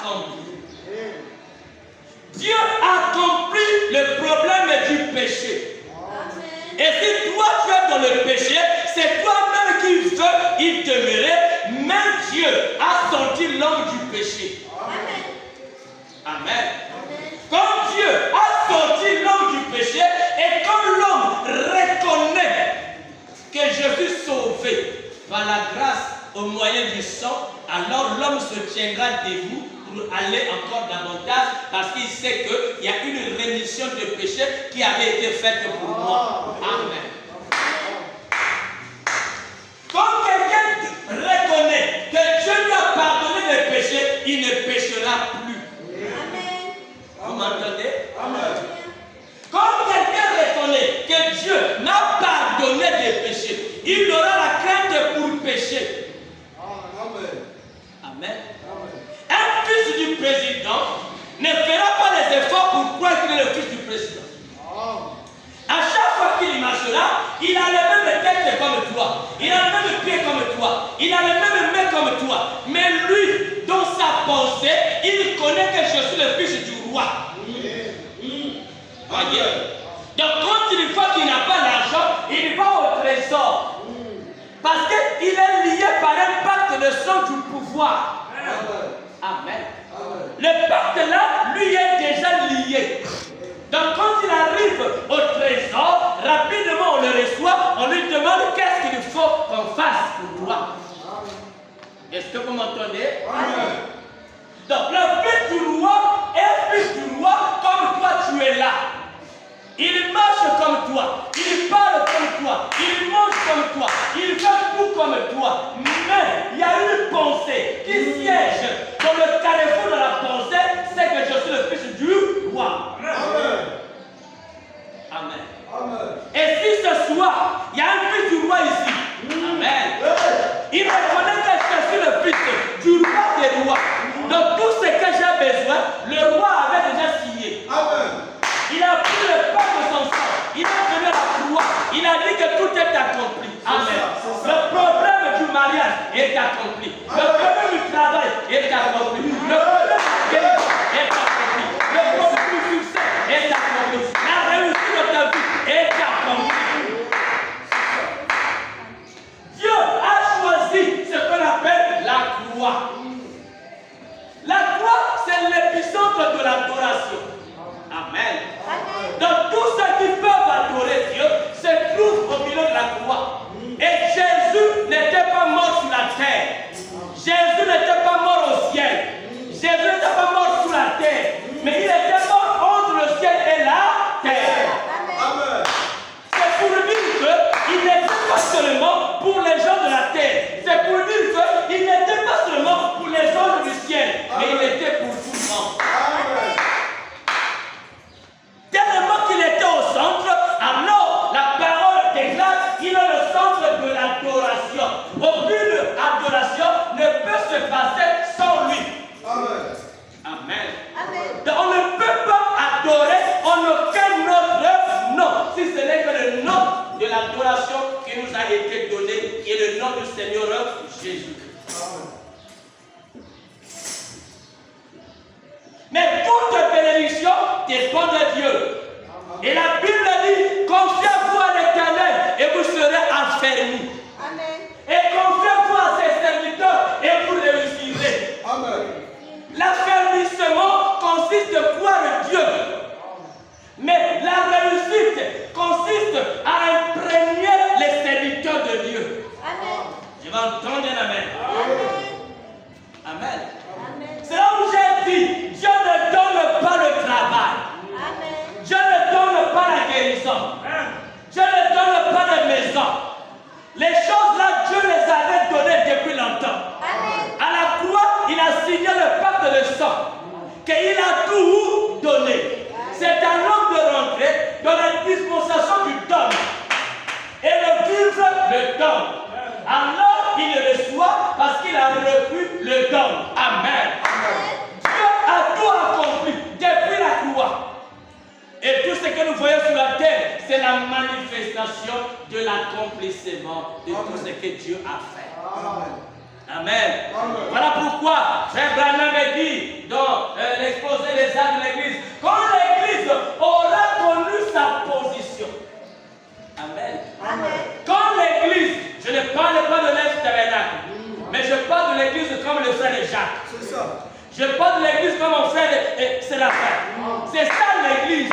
accompli. Dieu a compris le problème du péché. Et si toi tu es dans le péché, c'est toi-même qui veux y demeurer, mais Dieu a sorti l'homme du péché. Amen. Quand Dieu a sorti l'homme du péché et quand l'homme reconnaît que je suis sauvé par la grâce au moyen du sang, alors l'homme se tiendra debout pour aller encore davantage parce qu'il sait qu'il y a une rémission de péché qui avait été faite pour moi. Amen. Quand quelqu'un reconnaît que Dieu lui a pardonné les péchés, il ne péchera plus. Amen. Vous m'entendez? Amen. Quand quelqu'un reconnaît que Dieu n'a pardonné des péchés, il aura la crainte pour pécher. Amen. Un fils du président ne fera pas les efforts pour croire qu'il est le fils du président. À chaque fois qu'il marchera, il a le même tête comme toi. Il a le même pied comme toi. Il a le même main comme toi. Mais lui, dans sa pensée, il connaît que je suis le fils du roi. Voyez. Donc quand il voit qu'il n'a pas d'argent, il va au trésor. Parce qu'il est lié par un pacte de sang du pouvoir. Amen. Le pacte là, lui est déjà lié. Donc quand il arrive au trésor, rapidement on le reçoit, on lui demande qu'est-ce qu'il faut qu'on fasse pour toi. Est-ce que vous m'entendez? Donc le fils du roi est fils du roi comme toi tu es là. Il marche comme toi, il parle comme toi, il mange comme toi, il fait tout comme toi. Mais il y a une pensée qui siège dans le carrefour de la pensée, c'est que je suis le fils du roi. Amen. Amen. Et si ce soir, il y a un fils du roi ici, amen, il reconnaît que je suis le fils du roi des rois. Donc tout ce que j'ai besoin, le roi avait déjà signé. Amen. Il a pris le pas de son sang. Il a donné la croix. Il a dit que tout est accompli. Amen. Le problème du mariage est accompli. Le problème du travail est accompli. Le problème du guérison est accompli. Le problème du succès est accompli. La réussite de ta vie est accomplie. Dieu a choisi ce qu'on appelle la croix. La croix, c'est l'épicentre de l'adoration. Amen. Donc tous ceux qui peuvent adorer Dieu se trouvent au milieu de la croix. Et Jésus n'était pas mort sur la terre. Jésus n'était pas mort au ciel. Jésus n'était pas mort sous la terre. Mais il était mort entre le ciel et la terre. Amen. C'est pour dire qu'il n'était pas seulement pour les gens de la terre. C'est pour dire qu'il n'était pas seulement pour les gens du ciel. Mais il était pour tout le monde. Tellement qu'il était au centre, alors la parole déclare qu'il est le centre de l'adoration. Aucune adoration ne peut se passer sans lui. Amen. Amen. Amen. Donc on ne peut pas adorer en aucun autre nom, si ce n'est que le nom de l'adoration qui nous a été donné, qui est le nom du Seigneur Jésus. Mais toute bénédiction dépend de Dieu. Et la Bible dit, confiez-vous à l'Éternel et vous serez affermis. Amen. Et confiez-vous à ses serviteurs et vous réussirez. Amen. L'affermissement consiste à croire Dieu. Mais la réussite consiste à imprégner les serviteurs de Dieu. Amen. Je vais entendre un amen. Amen. Amen. C'est là où j'ai dit, Dieu ne donne pas le travail. Amen. Dieu ne donne pas la guérison. Dieu ne donne pas la maison. Les choses là, Dieu les avait données depuis longtemps. Amen. À la croix, il a signé le pacte de sang. Qu'il a tout donné. C'est à l'homme de rentrer dans la dispensation du don. Et le vivre le don. Alors il reçoit parce qu'il a reçu le don. Amen. Dieu a tout accompli depuis la croix. Et tout ce que nous voyons sur la terre, c'est la manifestation de l'accomplissement de tout ce que Dieu a fait. Amen. Amen. Voilà pourquoi Frère Branham dit dans comme le frère de Jacques. C'est ça. Je porte l'église comme mon frère de Séraphin. C'est ça l'église.